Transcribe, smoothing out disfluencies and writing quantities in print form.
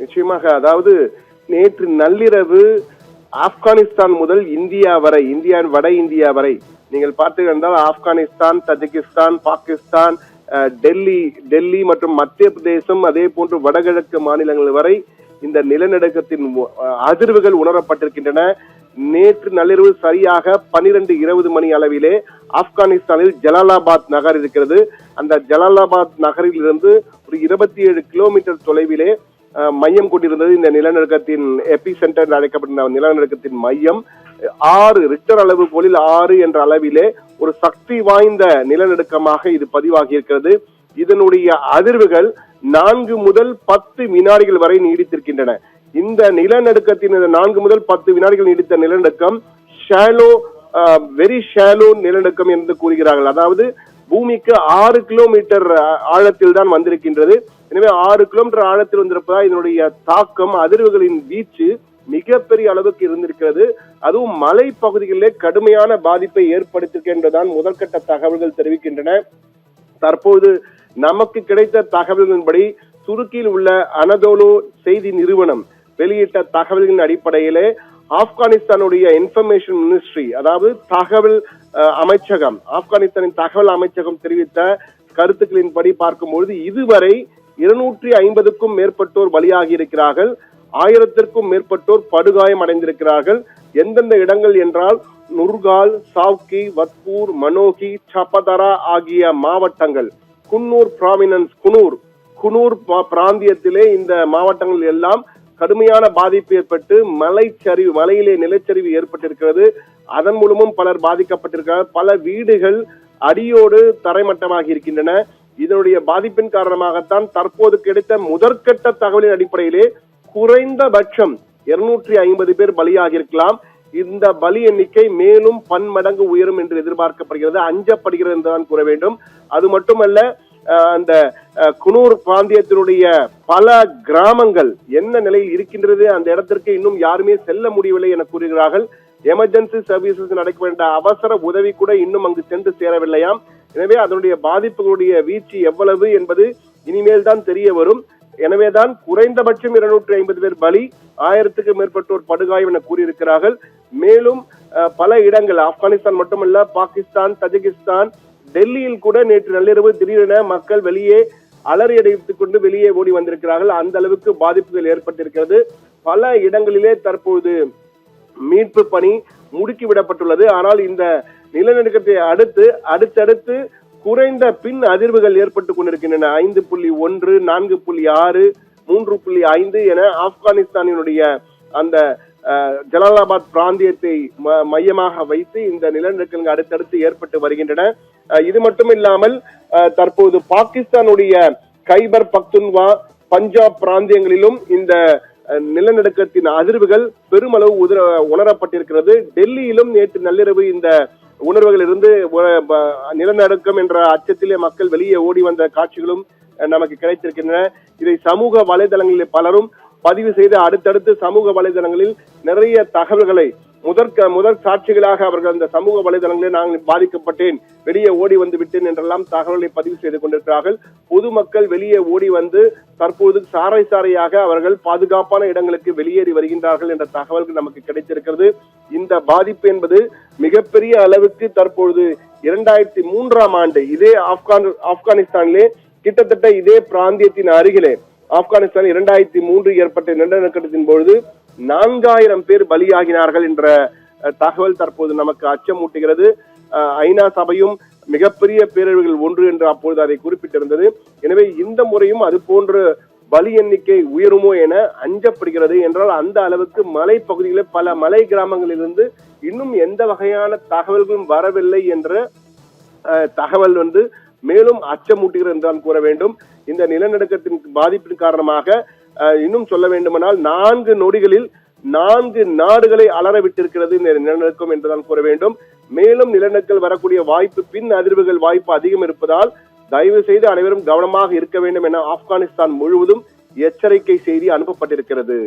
நிச்சயமாக. அதாவது நேற்று நள்ளிரவு ஆப்கானிஸ்தான் முதல் இந்தியா வரை, வட இந்தியா வரை நீங்கள் பார்த்தீர்கள் என்றால் ஆப்கானிஸ்தான், தஜிகிஸ்தான், பாகிஸ்தான், டெல்லி மற்றும் மத்திய பிரதேசம், அதே போன்று வடகிழக்கு மாநிலங்கள் வரை இந்த நிலநடுக்கத்தின் அதிர்வுகள் உணரப்பட்டிருக்கின்றன. நேற்று நள்ளிரவு சரியாக 12:20 மணி அளவிலே ஆப்கானிஸ்தானில் ஜலாலாபாத் நகர் இருக்கிறது. அந்த ஜலாலாபாத் நகரில் இருந்து ஒரு 27 கிலோமீட்டர் தொலைவிலே மையம் கொண்டிருந்தது இந்த நிலநடுக்கத்தின் எபி சென்டர் அழைக்கப்பட்ட நிலநடுக்கத்தின் மையம். 6 ரிக்டர் அளவுகோலில் 6 என்ற அளவிலே ஒரு சக்தி வாய்ந்த நிலநடுக்கமாக இது பதிவாகி இருக்கிறது. இதனுடைய அதிர்வுகள் 4 முதல் 10 வினாடிகள் வரை நீடித்திருக்கின்றன. இந்த நிலநடுக்கத்தின் 4 முதல் 10 வினாடிகள் நீடித்த நிலநடுக்கம் வெரி ஷாலோ நிலநடுக்கம் என்று கூறுகிறார்கள். அதாவது பூமிக்கு 6 கிலோமீட்டர் ஆழத்தில் தான் வந்திருக்கின்றது. எனவே 6 கிலோமீட்டர் ஆழத்தில் வந்திருப்பதால் இதனுடைய தாக்கம், அதிர்வுகளின் வீச்சு மிகப்பெரிய அளவுக்கு இருந்திருக்கிறது. அதுவும் மலை பகுதிகளிலே கடுமையான பாதிப்பை ஏற்படுத்தியிருக்கின்றதான் முதற்கட்ட தகவல்கள் தெரிவிக்கின்றன. தற்போது நமக்கு கிடைத்த தகவல்களின்படி துருக்கியில் உள்ள அனதோலோ செய்தி நிறுவனம் வெளியிட்ட தகவல்களின் அடிப்படையிலே ஆப்கானிஸ்தானுடைய இன்ஃபர்மேஷன் மினிஸ்ட்ரி, அதாவது தகவல் அமைச்சகம், ஆப்கானிஸ்தானின் தகவல் அமைச்சகம் தெரிவித்த கருத்துக்களின்படி பார்க்கும்பொழுது இதுவரை 250க்கும் மேற்பட்டோர் பலியாகி இருக்கிறார்கள். 1000க்கும் மேற்பட்டோர் படுகாயம் அடைந்திருக்கிறார்கள். எந்தெந்த இடங்கள் என்றால் நுர்கால், சாவ்கி, வத்பூர், மனோகி, சபதரா ஆகிய மாவட்டங்கள், குனூர் பிராந்தியத்திலே இந்த மாவட்டங்கள் எல்லாம் கடுமையான பாதிப்பு ஏற்பட்டு மலையிலே நிலச்சரிவு ஏற்பட்டிருக்கிறது. அதன் மூலமும் பலர் பாதிக்கப்பட்டிருக்கிறார். பல வீடுகள் அடியோடு தரைமட்டமாகி இருக்கின்றன. இதனுடைய பாதிப்பின் காரணமாகத்தான் தற்போது கிடைத்த முதற்கட்ட தகவலின் அடிப்படையிலே குறைந்தபட்சம் 250 பேர் பலியாகி இருக்கலாம். இந்த பலி எண்ணிக்கை மேலும் பன்மடங்கு உயரும் என்று எதிர்பார்க்கப்படுகிறது, அஞ்சப்படுகிறது என்றுதான் கூற வேண்டும். அது மட்டுமல்ல, அந்த குனூர் பிராந்தியத்தினுடைய பல கிராமங்கள் என்ன நிலையில் இருக்கின்றது, அந்த இடத்திற்கு இன்னும் யாருமே செல்ல முடியவில்லை என கூறுகிறார்கள். எமர்ஜென்சி சர்வீசஸ் நடக்க வேண்டிய அவசர உதவி கூட இன்னும் அங்கு சென்று சேரவில்லையாம். எனவே அதனுடைய பாதிப்புகளுடைய வீழ்ச்சி எவ்வளவு என்பது இனிமேல் தான் தெரிய வரும். எனவேதான் குறைந்தபட்சம் 250 பேர் பலி, 1000க்கும் மேற்பட்டோர் படுகாயம் என கூறியிருக்கிறார்கள். மேலும் பல இடங்கள், ஆப்கானிஸ்தான் மட்டுமல்ல, பாகிஸ்தான், தஜிகிஸ்தான், டெல்லியில் கூட நேற்று நள்ளிரவு திடீரென மக்கள் வெளியே அலறி அடித்துக் கொண்டு வெளியே ஓடி வந்திருக்கிறார்கள். அந்த அளவுக்கு பாதிப்புகள் ஏற்பட்டிருக்கிறது. பல இடங்களிலே தற்போது மீட்பு பணி முடுக்கிவிடப்பட்டுள்ளது. ஆனால் இந்த நிலநடுக்கத்தை அடுத்தடுத்து குறைந்த பின் அதிர்வுகள் ஏற்பட்டுக் கொண்டிருக்கின்றன. 5.1, 4.6, 3.5 என ஆப்கானிஸ்தானினுடைய அந்த ஜலாலாபாத் பிராந்தியத்தை மையமாக வைத்து இந்த நிலநடுக்கங்கள் அடுத்தடுத்து ஏற்பட்டு வருகின்றன. இது மட்டும் இல்லாமல் தற்போது பாகிஸ்தானுடைய கைபர் பக்துன்வா, பஞ்சாப் பிராந்தியங்களிலும் இந்த நிலநடுக்கத்தின் அதிர்வுகள் பெருமளவு உணரப்பட்டிருக்கிறது. டெல்லியிலும் நேற்று நள்ளிரவு இந்த உணர்வுகள் இருந்து நிலநடுக்கம் என்ற அச்சத்திலே மக்கள் வெளியே ஓடி வந்த காட்சிகளும் நமக்கு கிடைத்திருக்கின்றன. இதை சமூக வலைதளங்களில் பலரும் பதிவு செய்து அடுத்தடுத்து சமூக வலைதளங்களில் நிறைய தகவல்களை முதற் சாட்சிகளாக அவர்கள் அந்த சமூக வலைதளங்களில் நான் பாதிக்கப்பட்டேன், வெளியே ஓடி வந்து விட்டேன் என்றெல்லாம் தகவல்களை பதிவு செய்து கொண்டிருக்கிறார்கள். பொதுமக்கள் வெளியே ஓடி வந்து தற்போது சாரையாக அவர்கள் பாதுகாப்பான இடங்களுக்கு வெளியேறி வருகின்றார்கள் என்ற தகவல்கள் நமக்கு கிடைத்திருக்கிறது. இந்த பாதிப்பு என்பது மிகப்பெரிய அளவுக்கு தற்பொழுது 2003ஆம் ஆண்டு இதே ஆப்கானிஸ்தானிலே கிட்டத்தட்ட இதே பிராந்தியத்தின் அருகிலே ஆப்கானிஸ்தான் 2003 ஏற்பட்ட நிலநடுக்கத்தின் பொழுது 4000 பேர் பலியாகினார்கள் என்ற தகவல் தற்போது நமக்கு அச்சமூட்டுகிறது. ஐநா சபையும் மிகப்பெரிய பேரழிவுகள் ஒன்று என்று அப்பொழுது அதை குறிப்பிட்டிருந்தது. எனவே இந்த முறையும் அது போன்ற பலி எண்ணிக்கை உயருமோ என அஞ்சப்படுகிறது. என்றால் அந்த அளவுக்கு மலை பகுதிகளில் பல மலை கிராமங்களிலிருந்து இன்னும் எந்த வகையான தகவல்களும் வரவில்லை என்ற தகவல் மேலும் அச்சமூட்டுகிறது என்றுதான் கூற வேண்டும். இந்த நிலநடுக்கத்தின் பாதிப்பின் காரணமாக இன்னும் சொல்ல வேண்டுமானால் 4 நொடிகளில் 4 நாடுகளை அலற விட்டிருக்கிறது இந்த நிலநடுக்கம் என்றுதான் கூற வேண்டும். மேலும் நிலநடுக்கங்கள் வரக்கூடிய வாய்ப்பு, பின் அதிர்வுகள் வாய்ப்பு அதிகம் இருப்பதால் தயவு செய்து அனைவரும் கவனமாக இருக்க வேண்டும் என ஆப்கானிஸ்தான் முழுவதும் எச்சரிக்கை செய்தி அனுப்பப்பட்டிருக்கிறது.